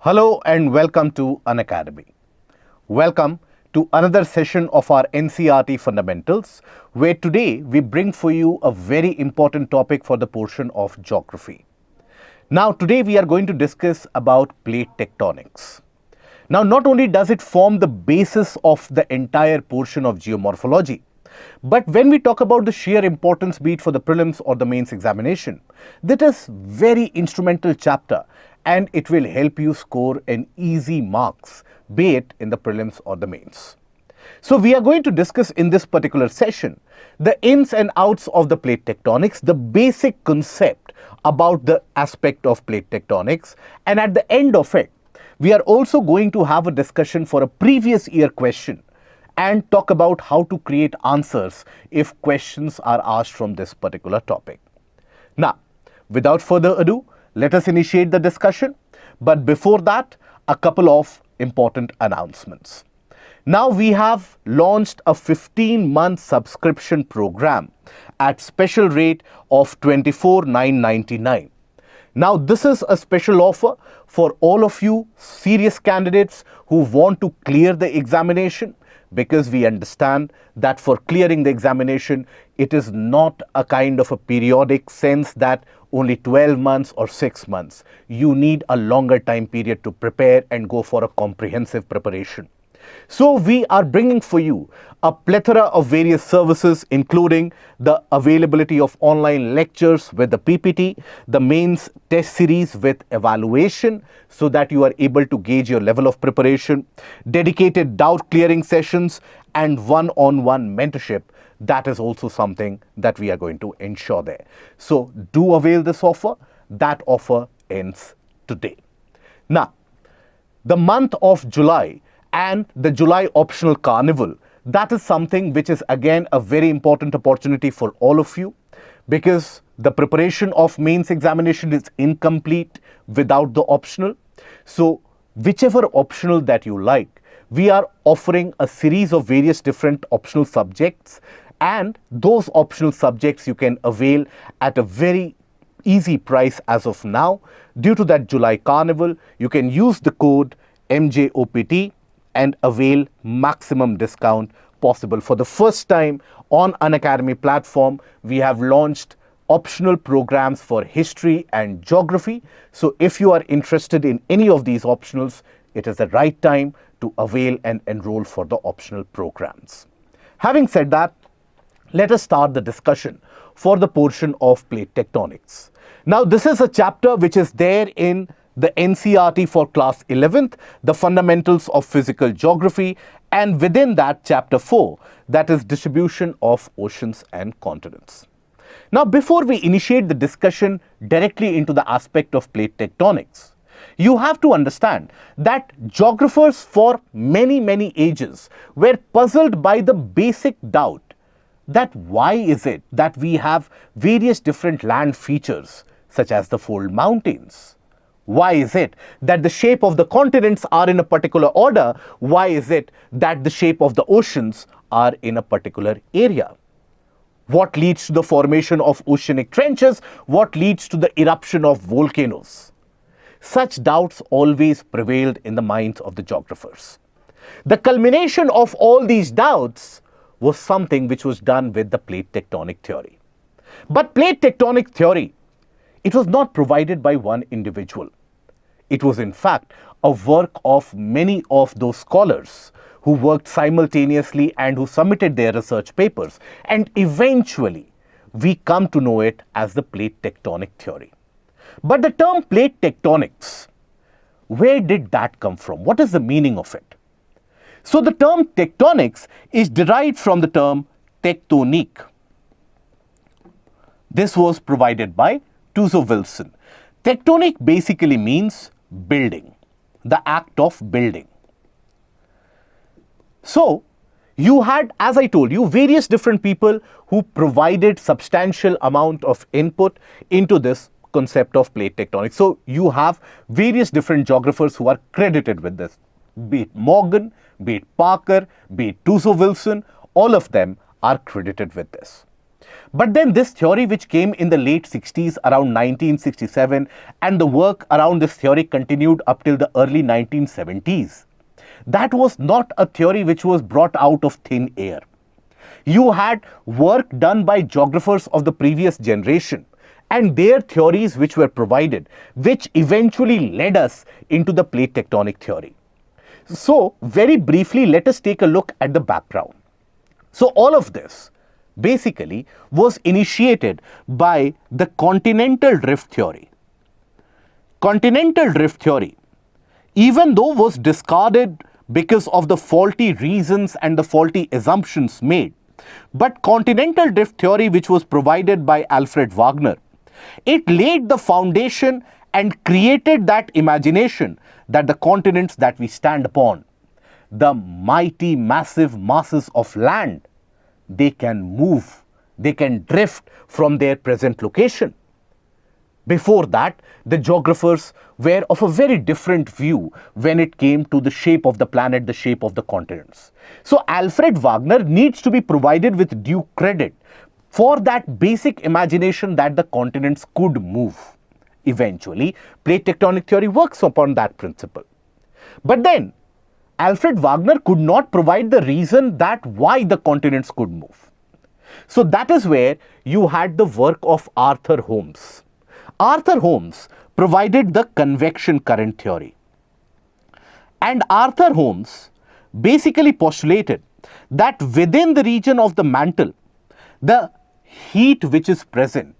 Hello and welcome to Unacademy. Welcome to another session of our NCERT Fundamentals, where today we bring for you a very important topic for the portion of geography. Now today we are going to discuss about plate tectonics. Now not only does it form the basis of the entire portion of geomorphology, but when we talk about the sheer importance, be it for the prelims or the mains examination, that is very instrumental chapter and it will help you score an easy marks, be it in the prelims or the mains. So we are going to discuss in this particular session the ins and outs of the plate tectonics, the basic concept about the aspect of plate tectonics, and at the end of it, we are also going to have a discussion for a previous year question and talk about how to create answers if questions are asked from this particular topic. Now, without further ado, let us initiate the discussion. But before that, a couple of important announcements. Now we have launched a 15-month subscription program at special rate of 24,999. Now this is a special offer for all of you serious candidates who want to clear the examination, because we understand that for clearing the examination, it is not a kind of a periodic sense that only 12 months or 6 months. You need a longer time period to prepare and go for a comprehensive preparation. So we are bringing for you a plethora of various services, including the availability of online lectures with the PPT, the mains test series with evaluation so that you are able to gauge your level of preparation, dedicated doubt clearing sessions, and one-on-one mentorship. That is also something that we are going to ensure there. So do avail this offer. That offer ends today. Now, the month of July and the July optional carnival, that is something which is again a very important opportunity for all of you, because the preparation of mains examination is incomplete without the optional. So whichever optional that you like, we are offering a series of various different optional subjects, and those optional subjects you can avail at a very easy price as of now. Due to that July carnival, you can use the code MJOPT and avail maximum discount possible. For the first time on Unacademy Platform, we have launched optional programs for history and geography. So if you are interested in any of these optionals, it is the right time to avail and enroll for the optional programs. Having said that, let us start the discussion for the portion of plate tectonics. Now, this is a chapter which is there in the NCERT for class 11th, the fundamentals of physical geography, and within that chapter 4, that is distribution of oceans and continents. Now, before we initiate the discussion directly into the aspect of plate tectonics, you have to understand that geographers for many ages were puzzled by the basic doubt that why is it that we have various different land features such as the fold mountains? Why is it that the shape of the continents are in a particular order? Why is it that the shape of the oceans are in a particular area? What leads to the formation of oceanic trenches? What leads to the eruption of volcanoes? Such doubts always prevailed in the minds of the geographers. The culmination of all these doubts was something which was done with the plate tectonic theory. But plate tectonic theory, it was not provided by one individual. It was in fact a work of many of those scholars who worked simultaneously and who submitted their research papers. And eventually, we come to know it as the plate tectonic theory. But the term plate tectonics, where did that come from? What is the meaning of it? So the term tectonics is derived from the term tectonique. This was provided by Wilson. Tectonic basically means building, the act of building. So you had, as I told you, various different people who provided substantial amount of input into this concept of plate tectonics. So you have various different geographers who are credited with this, be it Morgan, be it Parker, be it Wilson, all of them are credited with this. But then this theory, which came in the late 60s, around 1967, and the work around this theory continued up till the early 1970s, that was not a theory which was brought out of thin air. You had work done by geographers of the previous generation and their theories which were provided, which eventually led us into the plate tectonic theory. So, very briefly, let us take a look at the background. So, all of this basically was initiated by the continental drift theory. Continental drift theory, even though was discarded because of the faulty reasons and the faulty assumptions made, but continental drift theory, which was provided by Alfred Wegener, it laid the foundation and created that imagination that the continents that we stand upon, the mighty massive masses of land, they can move, they can drift from their present location. Before that, the geographers were of a very different view when it came to the shape of the planet, the shape of the continents. So Alfred Wegener needs to be provided with due credit for that basic imagination that the continents could move. Eventually, plate tectonic theory works upon that principle. But then, Alfred Wegener could not provide the reason that why the continents could move. So that is where you had the work of Arthur Holmes. Arthur Holmes provided the convection current theory. And Arthur Holmes basically postulated that within the region of the mantle, the heat which is present,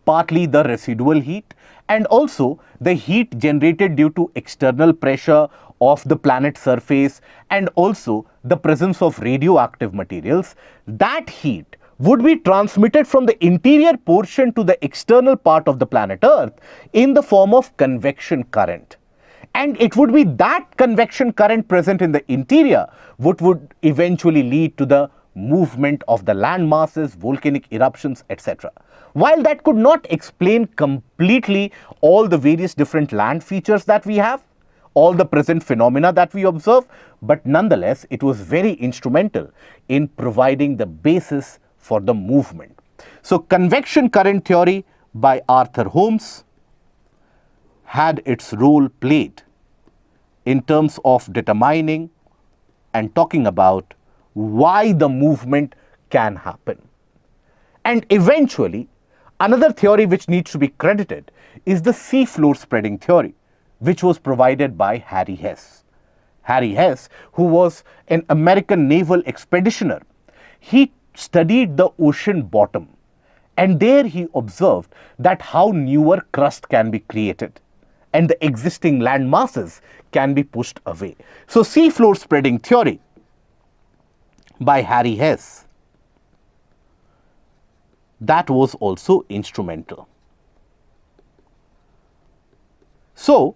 partly the residual heat and also the heat generated due to external pressure of the planet's surface and also the presence of radioactive materials, that heat would be transmitted from the interior portion to the external part of the planet Earth in the form of convection current. And it would be that convection current present in the interior which would eventually lead to the movement of the land masses, volcanic eruptions, etc. While that could not explain completely all the various different land features that we have, all the present phenomena that we observe, but nonetheless, it was very instrumental in providing the basis for the movement. So, convection current theory by Arthur Holmes had its role played in terms of determining and talking about why the movement can happen. And eventually, another theory which needs to be credited is the seafloor spreading theory, which was provided by Harry Hess. Harry Hess, who was an American naval expeditioner, he studied the ocean bottom, and there he observed that how newer crust can be created and the existing land masses can be pushed away. So, seafloor spreading theory by Harry Hess, that was also instrumental. So,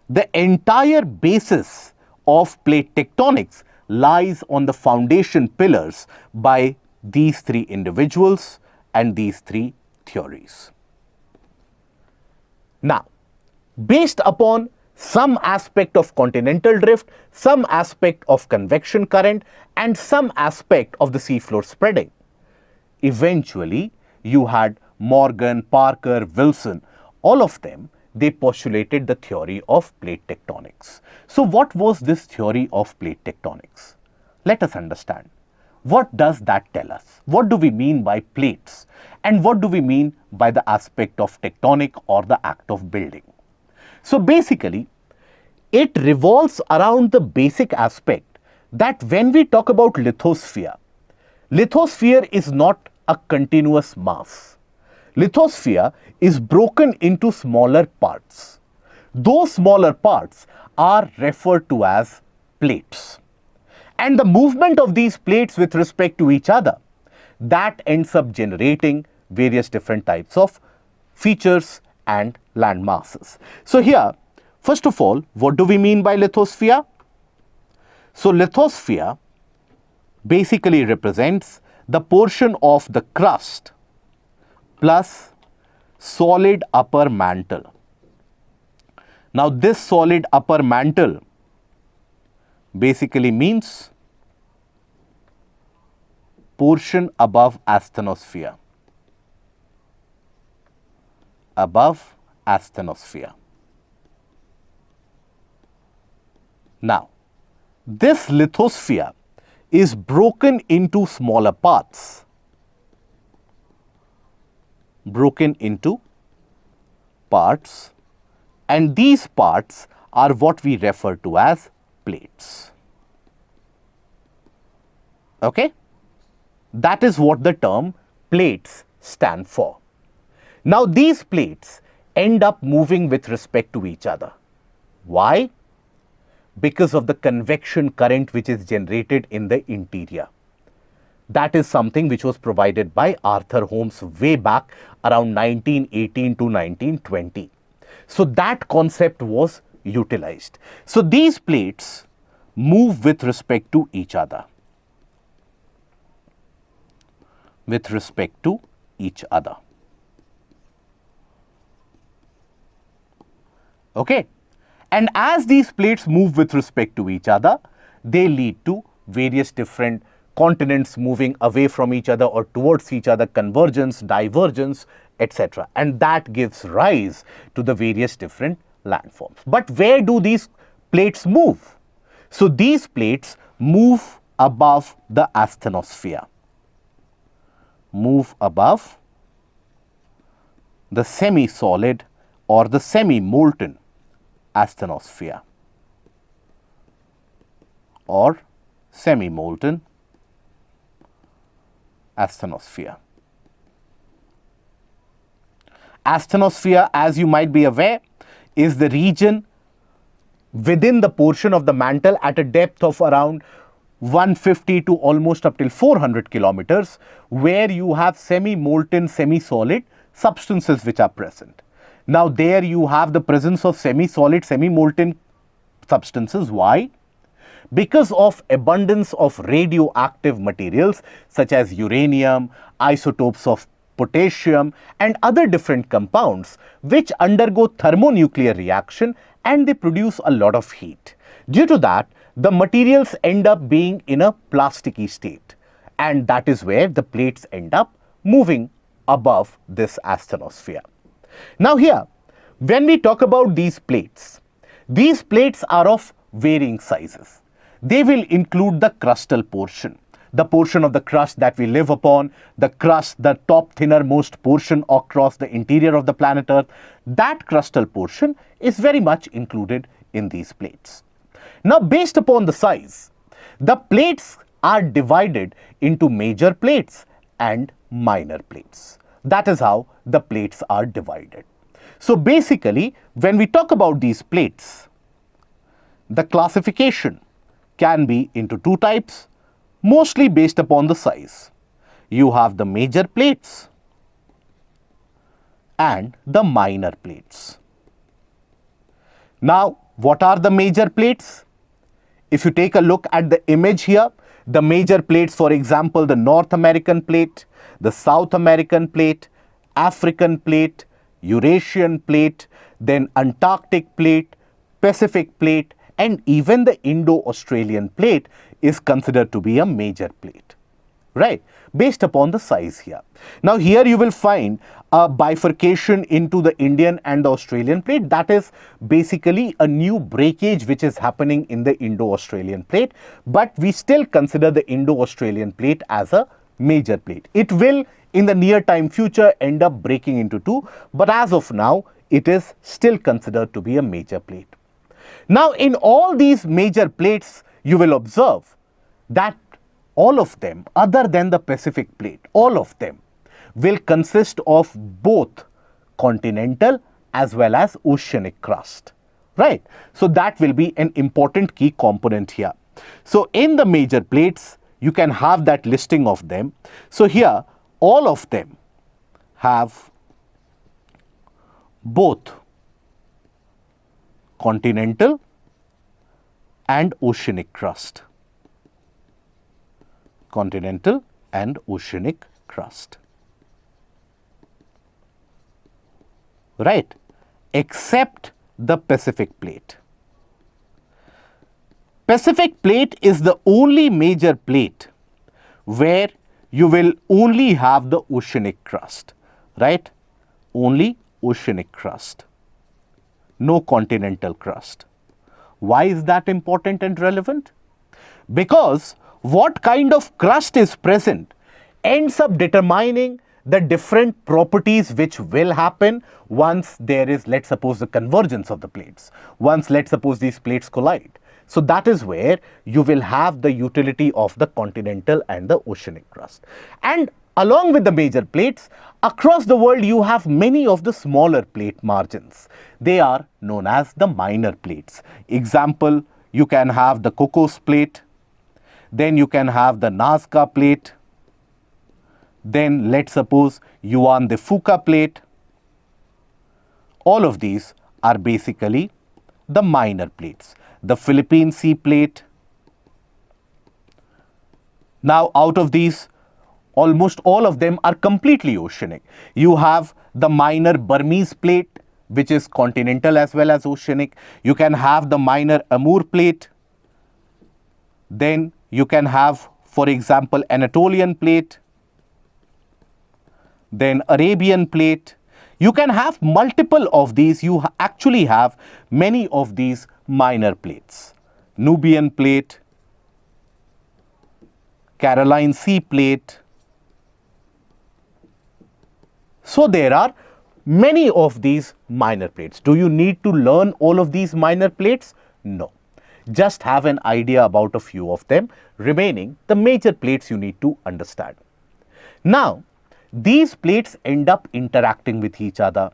the entire basis of plate tectonics lies on the foundation pillars by these three individuals and these three theories. Now, based upon some aspect of continental drift, some aspect of convection current and some aspect of the seafloor spreading, eventually you had Morgan, Parker, Wilson, all of them, they postulated the theory of plate tectonics. So what was this theory of plate tectonics? Let us understand. What does that tell us? What do we mean by plates? And what do we mean by the aspect of tectonic or the act of building? So basically, it revolves around the basic aspect that when we talk about lithosphere, lithosphere is not a continuous mass. Lithosphere is broken into smaller parts. Those smaller parts are referred to as plates. And the movement of these plates with respect to each other, that ends up generating various different types of features and land masses. So here, first of all, what do we mean by lithosphere? So lithosphere basically represents the portion of the crust plus solid upper mantle. Now this solid upper mantle basically means portion above asthenosphere. above asthenosphere. Now, this lithosphere is broken into smaller parts, and these parts are what we refer to as plates. Okay? That is what the term plates stand for. Now, these plates end up moving with respect to each other. Why? Because of the convection current which is generated in the interior. That is something which was provided by Arthur Holmes way back around 1918 to 1920. So that concept was utilized. So these plates move with respect to each other. Okay. And as these plates move with respect to each other, they lead to various different continents moving away from each other or towards each other, convergence, divergence, etc. And that gives rise to the various different landforms. But where do these plates move? So these plates move above the asthenosphere, move above the semi-solid or the semi-molten asthenosphere or semi-molten asthenosphere. Asthenosphere, as you might be aware, is the region within the portion of the mantle at a depth of around 150 to almost up till 400 kilometers, where you have semi-molten, semi-solid substances which are present. Now, there you have the presence of semi-solid, semi-molten substances. Why? Because of abundance of radioactive materials such as uranium, isotopes of potassium and other different compounds which undergo thermonuclear reaction and they produce a lot of heat. Due to that, the materials end up being in a plasticky state, and that is where the plates end up moving above this asthenosphere. Now here, when we talk about these plates are of varying sizes. They will include the crustal portion, the portion of the crust that we live upon, the crust, the top thinnermost portion across the interior of the planet Earth. That crustal portion is very much included in these plates. Now, based upon the size, the plates are divided into major plates and minor plates. That is how the plates are divided. So basically, when we talk about these plates, the classification can be into two types, mostly based upon the size. You have the major plates and the minor plates. Now, what are the major plates? If you take a look at the image here, the major plates, for example, the North American plate, the South American plate, African plate, Eurasian plate, then Antarctic plate, Pacific plate, and even the Indo-Australian plate is considered to be a major plate, right? Based upon the size here. Now here you will find a bifurcation into the Indian and the Australian plate. That is basically a new breakage which is happening in the Indo-Australian plate, but we still consider the Indo-Australian plate as a major plate. It will in the near time future end up breaking into two, but as of now it is still considered to be a major plate. Now in all these major plates you will observe that all of them, other than the Pacific plate, all of them will consist of both continental as well as oceanic crust, right? So that will be an important key component here. So in the major plates, you can have that listing of them. So here, all of them have both continental and oceanic crust. Continental and oceanic crust, right? Except the Pacific plate. Pacific plate is the only major plate where you will only have the oceanic crust, right? Only oceanic crust, no continental crust. Why is that important and relevant? Because what kind of crust is present ends up determining the different properties which will happen once there is, let's suppose, the convergence of the plates. Once, let's suppose, these plates collide. So that is where you will have the utility of the continental and the oceanic crust. And along with the major plates, across the world you have many of the smaller plate margins. They are known as the minor plates. Example, you can have the Cocos plate, then you can have the Nazca plate, then let's suppose Juan de Fuca plate. All of these are basically the minor plates. The Philippine Sea plate. Now out of these, almost all of them are completely oceanic. You have the minor Burmese plate, which is continental as well as oceanic. You can have the minor Amur plate. Then you can have, for example, Anatolian plate. Then Arabian plate. You can have multiple of these. You actually have many of these minor plates. Nubian plate, Caroline Sea plate. So there are many of these minor plates. Do you need to learn all of these minor plates? No. Just have an idea about a few of them. Remaining, the major plates you need to understand. Now, these plates end up interacting with each other.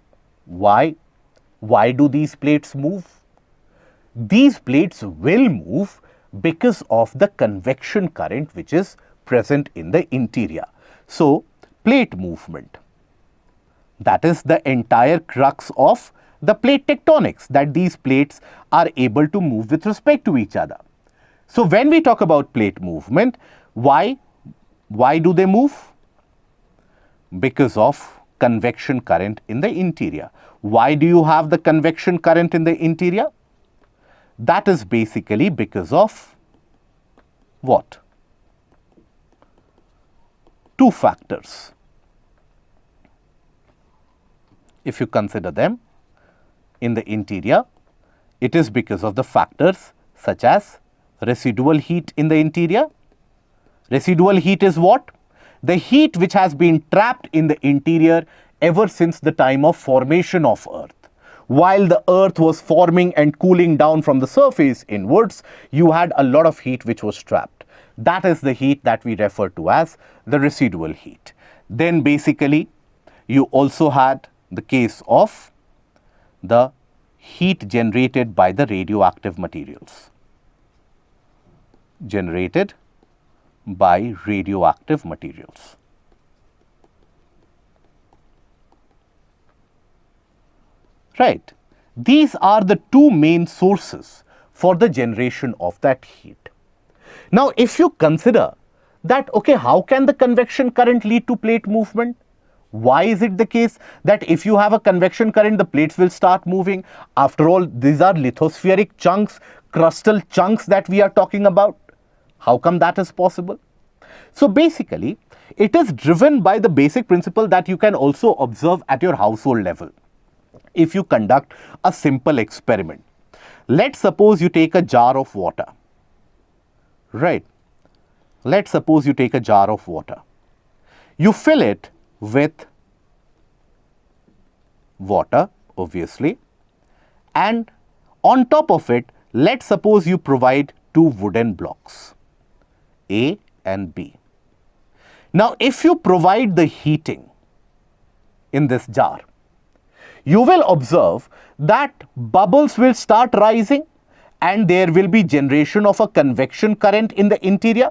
Why? Why do these plates move? These plates will move because of the convection current which is present in the interior. So, plate movement. That is the entire crux of the plate tectonics, that these plates are able to move with respect to each other. So, when we talk about plate movement, why do they move? Because of convection current in the interior. Why do you have the convection current in the interior? That is basically because of what? Two factors. If you consider them in the interior, it is because of the factors such as residual heat in the interior. Residual heat is what? The heat which has been trapped in the interior ever since the time of formation of Earth. While the Earth was forming and cooling down from the surface inwards, you had a lot of heat which was trapped. That is the heat that we refer to as the residual heat. Then basically, you also had the case of the heat generated by the radioactive materials. Generated by radioactive materials. Right. These are the two main sources for the generation of that heat. Now, if you consider that, okay, how can the convection current lead to plate movement? Why is it the case that if you have a convection current, the plates will start moving? After all, these are lithospheric chunks, crustal chunks that we are talking about. How come that is possible? So basically, it is driven by the basic principle that you can also observe at your household level. If you conduct a simple experiment, let's suppose you take a jar of water, right? Let's suppose you take a jar of water. You fill it with water, obviously, and on top of it, let's suppose you provide two wooden blocks, A and B. Now, if you provide the heating in this jar, you will observe that bubbles will start rising and there will be generation of a convection current in the interior.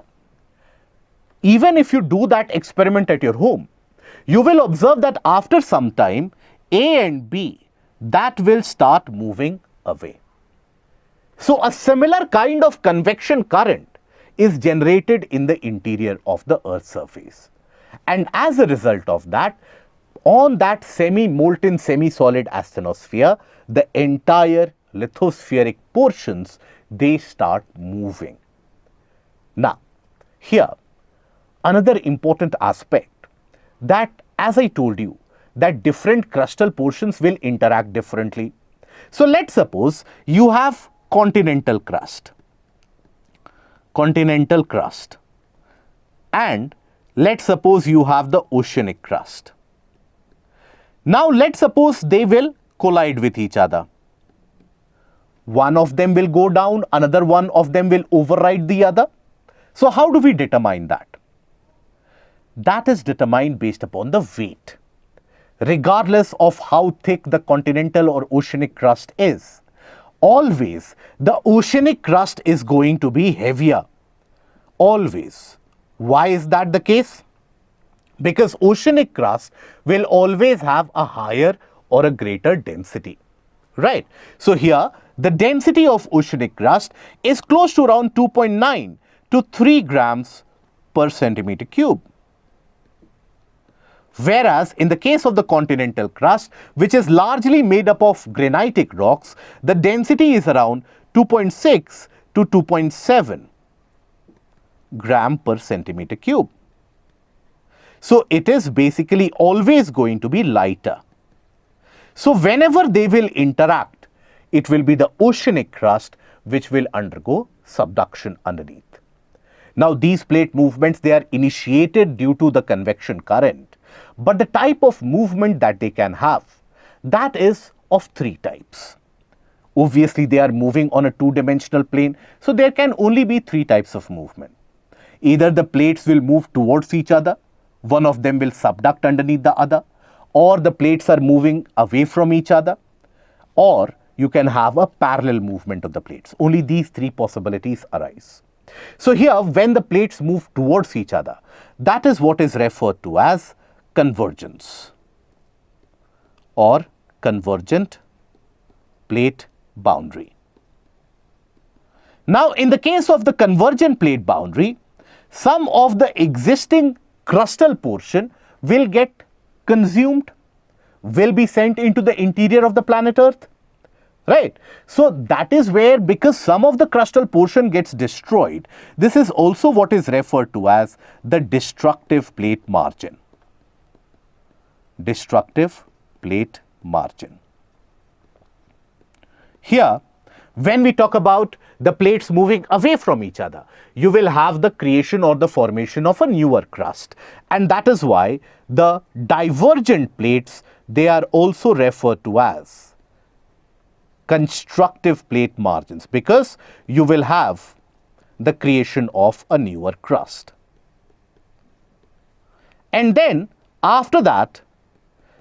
Even if you do that experiment at your home, you will observe that after some time, A and B, that will start moving away. So, a similar kind of convection current is generated in the interior of the Earth's surface. And as a result of that, on that semi-molten, semi-solid asthenosphere, the entire lithospheric portions, they start moving. Now, here, another important aspect that, as I told you, that different crustal portions will interact differently. So let's suppose you have continental crust, and let's suppose you have the oceanic crust. Now let's suppose they will collide with each other. One of them will go down, another one of them will override the other. So how do we determine that? That is determined based upon the weight. Regardless of how thick the continental or oceanic crust is, always the oceanic crust is going to be heavier. Always. Why is that the case? Because oceanic crust will always have a higher or a greater density. Right? So here the density of oceanic crust is close to around 2.9 to 3 grams per centimeter cube. Whereas in the case of the continental crust, which is largely made up of granitic rocks, the density is around 2.6 to 2.7 gram per centimeter cube. So it is basically always going to be lighter. So whenever they will interact, it will be the oceanic crust which will undergo subduction underneath. Now these plate movements, they are initiated due to the convection current. But the type of movement that they can have, that is of 3 types. Obviously, they are moving on a 2-dimensional plane, so there can only be 3 types of movement. Either the plates will move towards each other, one of them will subduct underneath the other, or the plates are moving away from each other, or you can have a parallel movement of the plates. Only these 3 possibilities arise. So here, when the plates move towards each other, that is what is referred to as convergence or convergent plate boundary. Now, in the case of the convergent plate boundary, some of the existing crustal portion will get consumed, will be sent into the interior of the planet Earth. Right? So that is where, because some of the crustal portion gets destroyed, this is also what is referred to as the destructive plate margin. Destructive plate margin. Here, when we talk about the plates moving away from each other, you will have the creation or the formation of a newer crust. And that is why the divergent plates, they are also referred to as constructive plate margins, because you will have the creation of a newer crust. And then after that,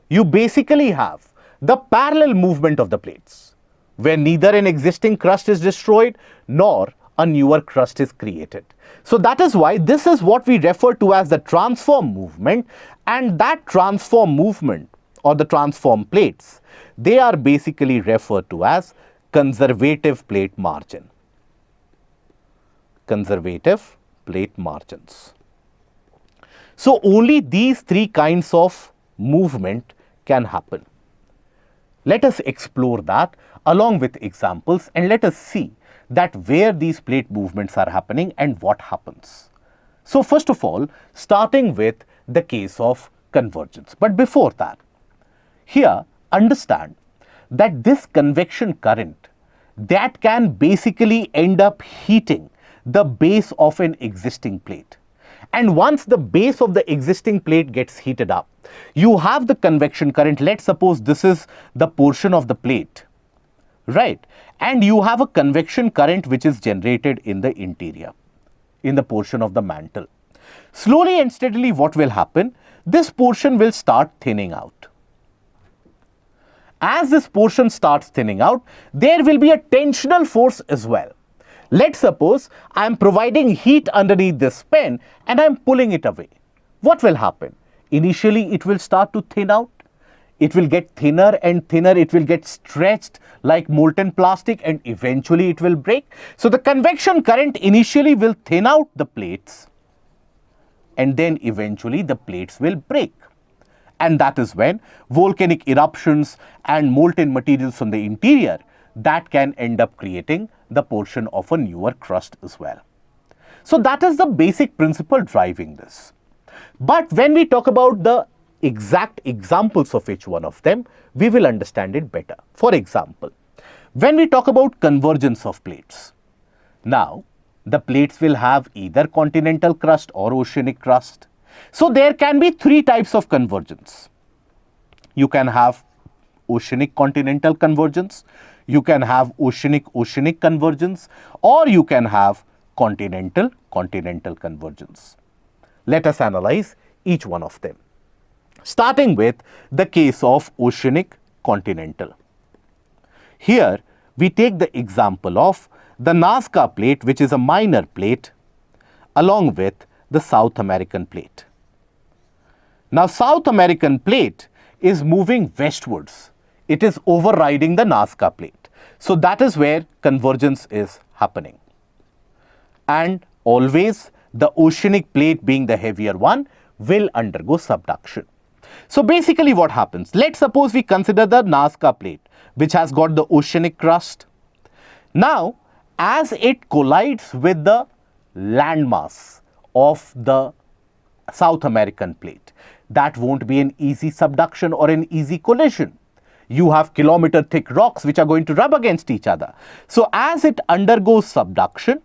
you basically have the parallel movement of the plates, where neither an existing crust is destroyed nor a newer crust is created. So that is why this is what we refer to as the transform movement, and that transform movement or the transform plates, they are basically referred to as conservative plate margin. Conservative plate margins. So only these 3 kinds of movement can happen. Let us explore that along with examples, and let us see that where these plate movements are happening and what happens. So first of all, starting with the case of convergence. But before that, here understand that this convection current, that can basically end up heating the base of an existing plate. And once the base of the existing plate gets heated up, you have the convection current. Let's suppose this is the portion of the plate, right? And you have a convection current which is generated in the interior, in the portion of the mantle. Slowly and steadily, what will happen? This portion will start thinning out. As this portion starts thinning out, there will be a tensional force as well. Let's suppose I am providing heat underneath this pen and I am pulling it away. What will happen? Initially, it will start to thin out. It will get thinner and thinner. It will get stretched like molten plastic, and eventually it will break. So the convection current initially will thin out the plates, and then eventually the plates will break. And that is when volcanic eruptions and molten materials from the interior, that can end up creating the portion of a newer crust as well. So that is the basic principle driving this. But when we talk about the exact examples of each one of them, we will understand it better. For example, when we talk about convergence of plates, now the plates will have either continental crust or oceanic crust. So there can be three types of convergence. You can have oceanic continental convergence, you can have oceanic convergence, or you can have continental convergence. Let us analyze each one of them. Starting with the case of oceanic continental. Here we take the example of the Nazca plate, which is a minor plate, along with the South American plate. Now South American plate is moving westwards. It is overriding the Nazca plate. So that is where convergence is happening. And always the oceanic plate, being the heavier one, will undergo subduction. So basically what happens, let's suppose we consider the Nazca plate, which has got the oceanic crust. Now, as it collides with the landmass of the South American plate, that won't be an easy subduction or an easy collision. You have kilometer thick rocks which are going to rub against each other. So as it undergoes subduction,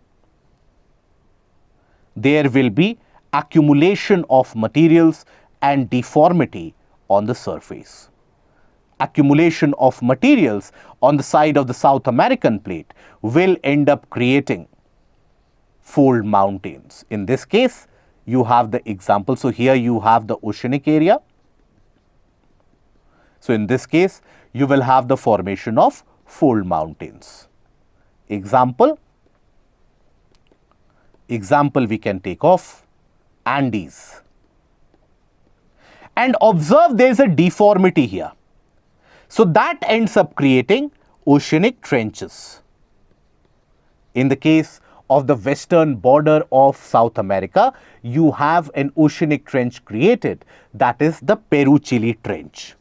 there will be accumulation of materials and deformity on the surface. Accumulation of materials on the side of the South American plate will end up creating fold mountains. In this case, you have the example. So here you have the oceanic area. So in this case, you will have the formation of fold mountains. Example we can take of Andes. And observe there is a deformity here. So that ends up creating oceanic trenches. In the case of the western border of South America, you have an oceanic trench created, that is the Peru-Chile trench.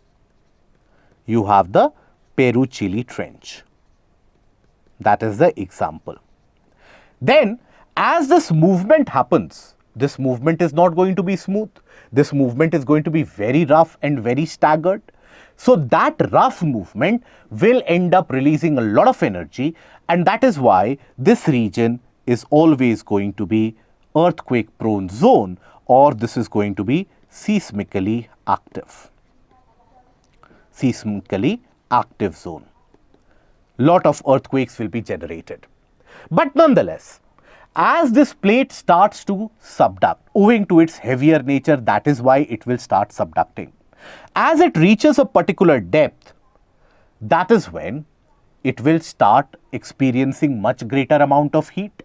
You have the Peru-Chile trench. That is the example. Then, as this movement happens, this movement is not going to be smooth. This movement is going to be very rough and very staggered. So that rough movement will end up releasing a lot of energy, and that is why this region is always going to be earthquake prone zone, or this is going to be seismically active. Seismically active zone. Lot of earthquakes will be generated. But nonetheless, as this plate starts to subduct, owing to its heavier nature, that is why it will start subducting. As it reaches a particular depth, that is when it will start experiencing much greater amount of heat.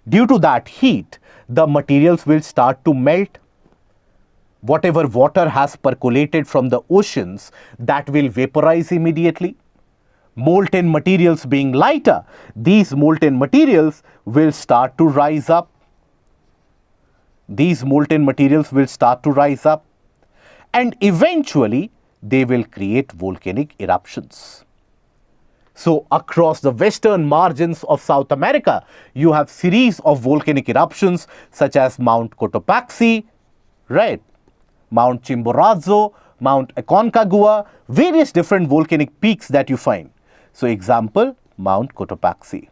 Due to that heat, the materials will start to melt. Whatever water has percolated from the oceans, that will vaporize immediately. Molten materials being lighter, these molten materials will start to rise up. These molten materials will start to rise up, and eventually they will create volcanic eruptions. So across the western margins of South America, you have series of volcanic eruptions such as Mount Cotopaxi, right? Mount Chimborazo, Mount Aconcagua, various different volcanic peaks that you find. So example, Mount Cotopaxi.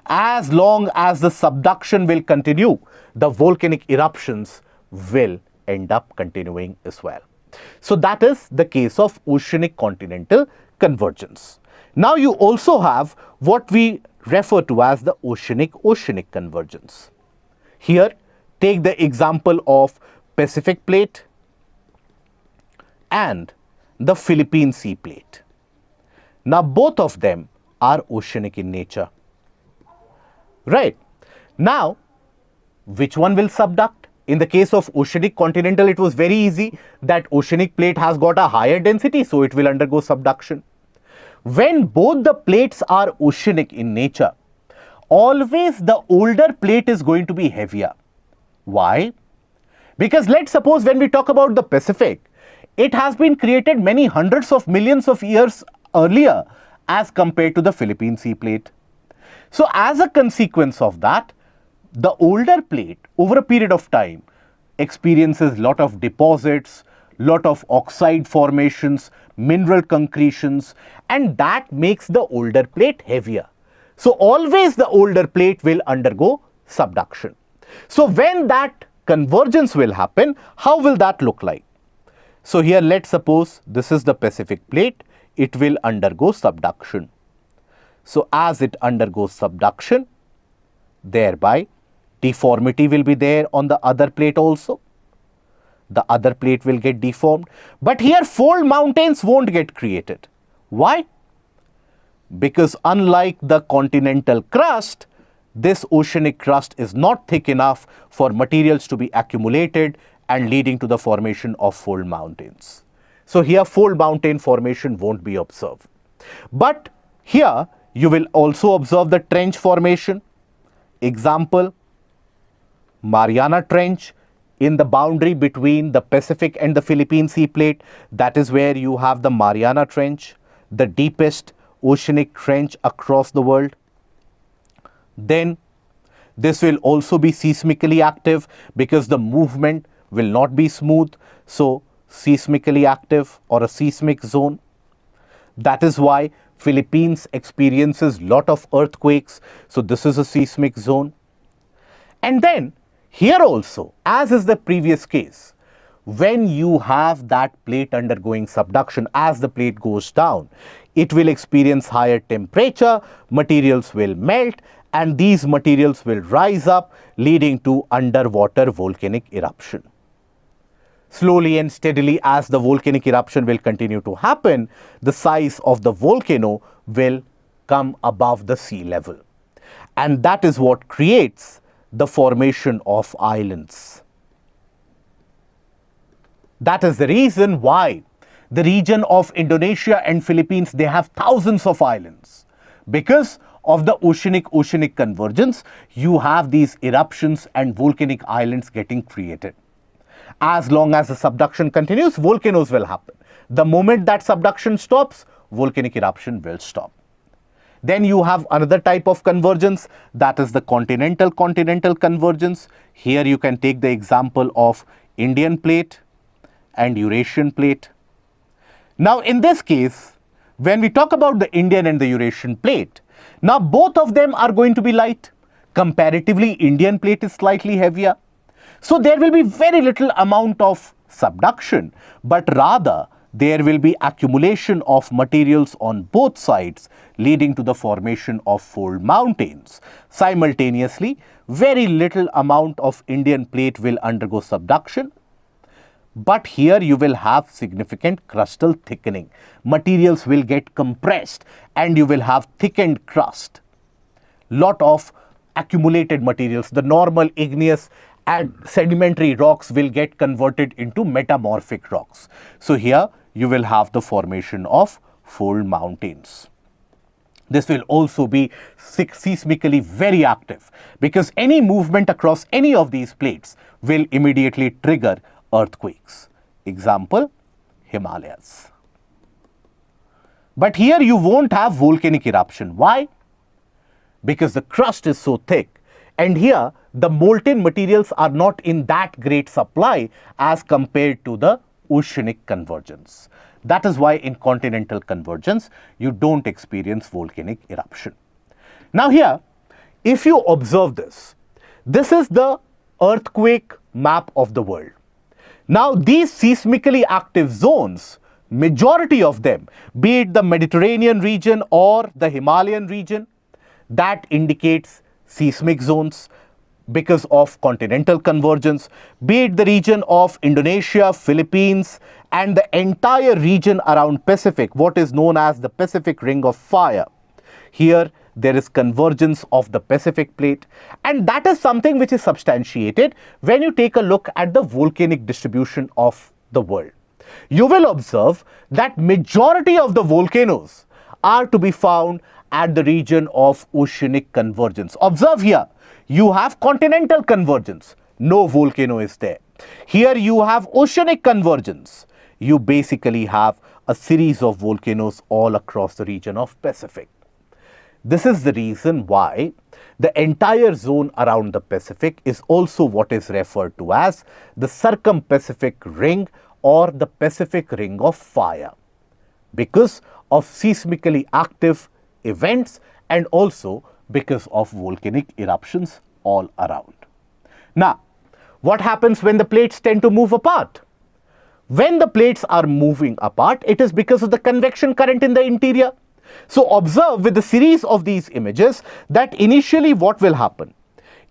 As long as the subduction will continue, the volcanic eruptions will end up continuing as well. So that is the case of oceanic continental convergence. Now you also have what we refer to as the oceanic convergence. Here, take the example of Pacific plate and the Philippine Sea plate. Now both of them are oceanic in nature. Right. Now, which one will subduct? In the case of oceanic continental, it was very easy that oceanic plate has got a higher density, so it will undergo subduction. When both the plates are oceanic in nature, always the older plate is going to be heavier. Why? Because let's suppose when we talk about the Pacific, it has been created many hundreds of millions of years earlier as compared to the Philippine Sea plate. So as a consequence of that, the older plate over a period of time experiences lot of deposits, lot of oxide formations, mineral concretions, and that makes the older plate heavier. So always the older plate will undergo subduction. So when that convergence will happen, how will that look like? So here let's suppose this is the Pacific plate, it will undergo subduction. So as it undergoes subduction, thereby deformity will be there on the other plate also. The other plate will get deformed. But here fold mountains won't get created. Why? Because unlike the continental crust, this oceanic crust is not thick enough for materials to be accumulated and leading to the formation of fold mountains. So here fold mountain formation won't be observed. But here you will also observe the trench formation. Example, Mariana Trench in the boundary between the Pacific and the Philippine Sea Plate. That is where you have the Mariana Trench, the deepest oceanic trench across the world. Then this will also be seismically active because the movement will not be smooth. So seismically active or a seismic zone. That is why Philippines experiences lot of earthquakes. So this is a seismic zone. And then here also, as is the previous case, when you have that plate undergoing subduction, as the plate goes down, it will experience higher temperature, materials will melt, and these materials will rise up, leading to underwater volcanic eruption. Slowly and steadily, as the volcanic eruption will continue to happen, the size of the volcano will come above the sea level. And that is what creates the formation of islands. That is the reason why the region of Indonesia and Philippines, they have thousands of islands. Because of the oceanic convergence, you have these eruptions and volcanic islands getting created. As long as the subduction continues, volcanoes will happen. The moment that subduction stops, volcanic eruption will stop. Then you have another type of convergence, that is the continental convergence. Here you can take the example of Indian plate and Eurasian plate. Now in this case, when we talk about the Indian and the Eurasian plate, now both of them are going to be light. Comparatively, Indian plate is slightly heavier. So there will be very little amount of subduction, but rather there will be accumulation of materials on both sides, leading to the formation of fold mountains. Simultaneously, very little amount of Indian plate will undergo subduction, but here you will have significant crustal thickening. Materials will get compressed and you will have thickened crust. Lot of accumulated materials, the normal igneous and sedimentary rocks will get converted into metamorphic rocks. So here you will have the formation of fold mountains. This will also be seismically very active because any movement across any of these plates will immediately trigger earthquakes. Example, Himalayas. But here you won't have volcanic eruption. Why? Because the crust is so thick, and here the molten materials are not in that great supply as compared to the oceanic convergence. That is why in continental convergence, you don't experience volcanic eruption. Now here, if you observe this, this is the earthquake map of the world. Now these seismically active zones, majority of them, be it the Mediterranean region or the Himalayan region, that indicates seismic zones because of continental convergence, be it the region of Indonesia, Philippines, and the entire region around Pacific, what is known as the Pacific Ring of Fire. Here there is convergence of the Pacific plate, and that is something which is substantiated when you take a look at the volcanic distribution of the world. You will observe that majority of the volcanoes are to be found at the region of oceanic convergence. Observe here, you have continental convergence, no volcano is there. Here you have oceanic convergence. You basically have a series of volcanoes all across the region of Pacific. This is the reason why the entire zone around the Pacific is also what is referred to as the circum-Pacific ring or the Pacific Ring of Fire because of seismically active events and also because of volcanic eruptions all around. Now, what happens when the plates tend to move apart? When the plates are moving apart, it is because of the convection current in the interior. So observe with the series of these images that initially what will happen?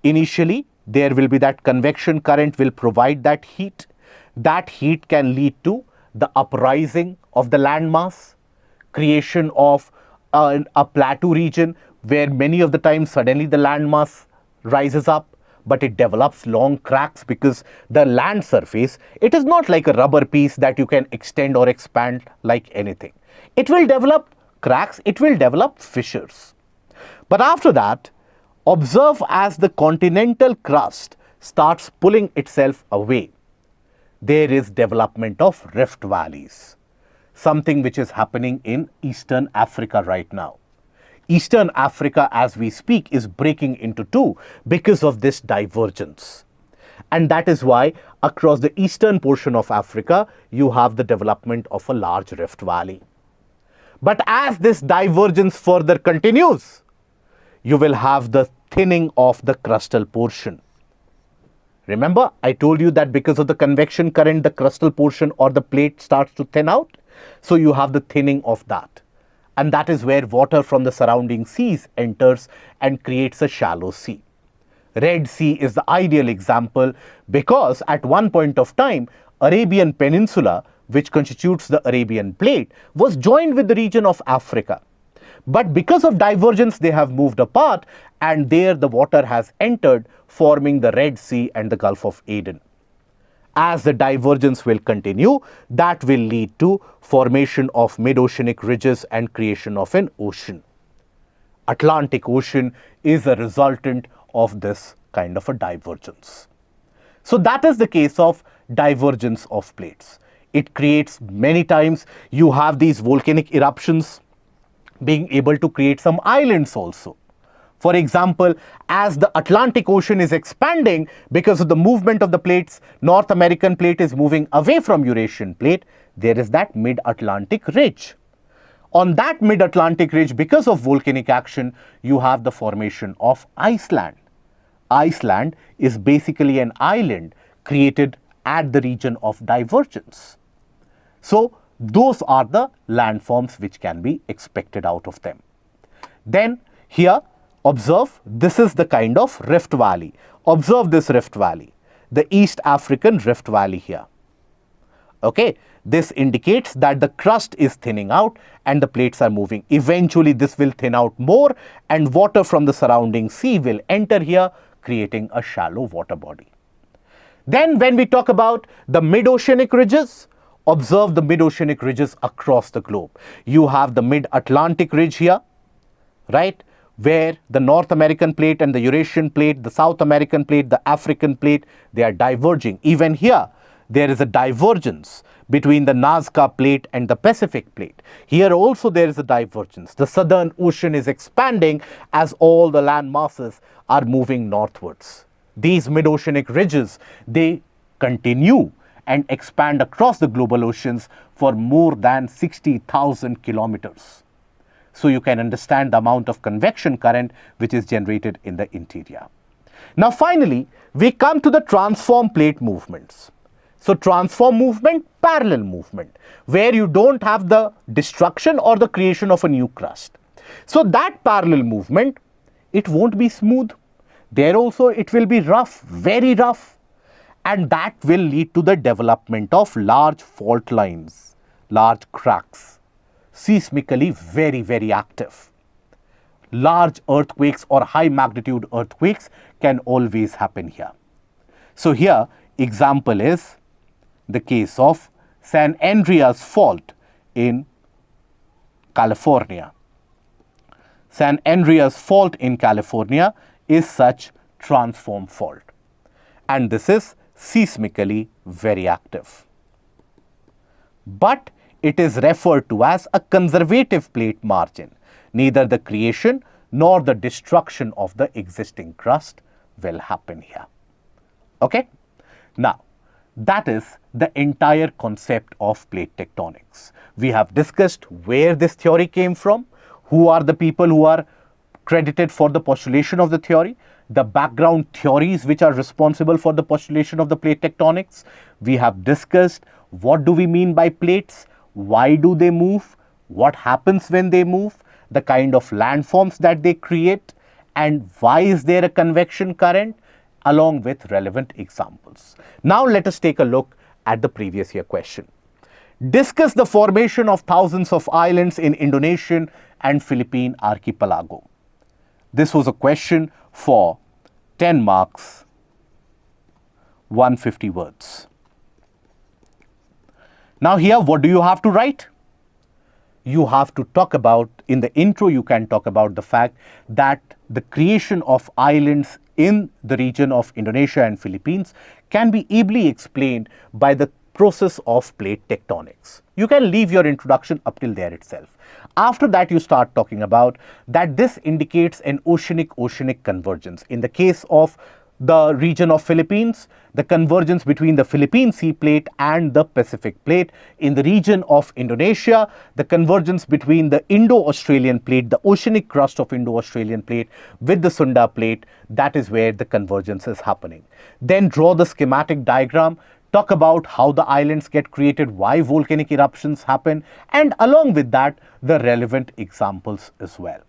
Initially, there will be that convection current will provide that heat. That heat can lead to the uprising of the landmass, creation of a plateau region where many of the times suddenly the landmass rises up, but it develops long cracks because the land surface, it is not like a rubber piece that you can extend or expand like anything. It will develop cracks, it will develop fissures. But after that, observe as the continental crust starts pulling itself away. There is development of rift valleys, something which is happening in Eastern Africa right now. Eastern Africa, as we speak, is breaking into two because of this divergence. And that is why across the eastern portion of Africa, you have the development of a large rift valley. But as this divergence further continues, you will have the thinning of the crustal portion. Remember, I told you that because of the convection current, the crustal portion or the plate starts to thin out. So you have the thinning of that. And that is where water from the surrounding seas enters and creates a shallow sea. Red Sea is the ideal example because at one point of time, Arabian Peninsula, which constitutes the Arabian Plate, was joined with the region of Africa. But because of divergence, they have moved apart and there the water has entered, forming the Red Sea and the Gulf of Aden. As the divergence will continue, that will lead to formation of mid-oceanic ridges and creation of an ocean. Atlantic Ocean is a resultant of this kind of a divergence. So that is the case of divergence of plates. It creates many times you have these volcanic eruptions being able to create some islands also. For example, as the Atlantic Ocean is expanding because of the movement of the plates, North American plate is moving away from Eurasian plate, there is that mid-Atlantic ridge. On that mid-Atlantic ridge, because of volcanic action, you have the formation of Iceland. Iceland is basically an island created at the region of divergence. So those are the landforms which can be expected out of them. Then here, observe, this is the kind of rift valley. Observe this rift valley, the East African rift valley here. Okay, this indicates that the crust is thinning out and the plates are moving. Eventually, this will thin out more and water from the surrounding sea will enter here, creating a shallow water body. Then when we talk about the mid-oceanic ridges, observe the mid-oceanic ridges across the globe. You have the mid-Atlantic ridge here, right? Where the North American plate and the Eurasian plate, the South American plate, the African plate, they are diverging. Even here, there is a divergence between the Nazca plate and the Pacific plate. Here also there is a divergence. The Southern Ocean is expanding as all the land masses are moving northwards. These mid-oceanic ridges, they continue and expand across the global oceans for more than 60,000 kilometers. So you can understand the amount of convection current which is generated in the interior. Now finally, we come to the transform plate movements. So transform movement, parallel movement, where you don't have the destruction or the creation of a new crust. So that parallel movement, it won't be smooth. There also it will be rough, very rough. And that will lead to the development of large fault lines, large cracks, seismically very, very active. Large earthquakes or high magnitude earthquakes can always happen here. So here, example is the case of San Andreas Fault in California. San Andreas Fault in California is such transform fault. And this is seismically very active. But it is referred to as a conservative plate margin. Neither the creation nor the destruction of the existing crust will happen here. Okay? Now, That is the entire concept of plate tectonics. We have discussed where this theory came from, who are the people who are credited for the postulation of the theory, the background theories which are responsible for the postulation of the plate tectonics. We have discussed what do we mean by plates, why do they move, what happens when they move, the kind of landforms that they create, and why is there a convection current, along with relevant examples. Now let us take a look at the previous year question. Discuss the formation of thousands of islands in Indonesian and Philippine archipelago. This was a question for 10 marks, 150 words. Now here, what do you have to write? You have to talk about, in the intro, you can talk about the fact that the creation of islands in the region of Indonesia and Philippines can be ably explained by the process of plate tectonics. You can leave your introduction up till there itself. After that, you start talking about that this indicates an oceanic convergence. In the case of the region of Philippines, the convergence between the Philippine Sea Plate and the Pacific Plate. In the region of Indonesia, the convergence between the Indo-Australian Plate, the oceanic crust of Indo-Australian Plate with the Sunda Plate, that is where the convergence is happening. Then draw the schematic diagram, talk about how the islands get created, why volcanic eruptions happen, and along with that, the relevant examples as well.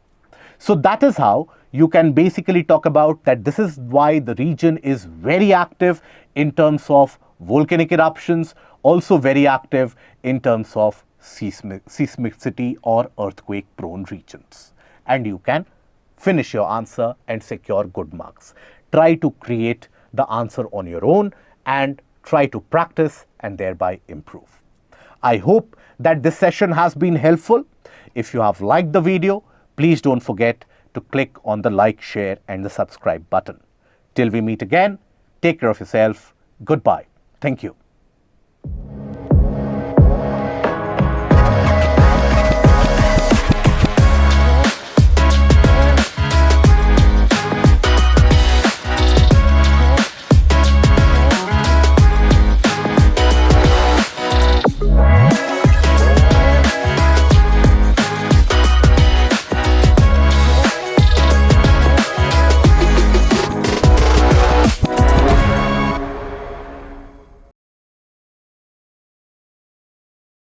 So that is how you can basically talk about that this is why the region is very active in terms of volcanic eruptions, also very active in terms of seismicity or earthquake prone regions. And you can finish your answer and secure good marks. Try to create the answer on your own and try to practice and thereby improve. I hope that this session has been helpful. If you have liked the video, please don't forget to click on the like, share and the subscribe button. Till we meet again, take care of yourself. Goodbye. Thank you.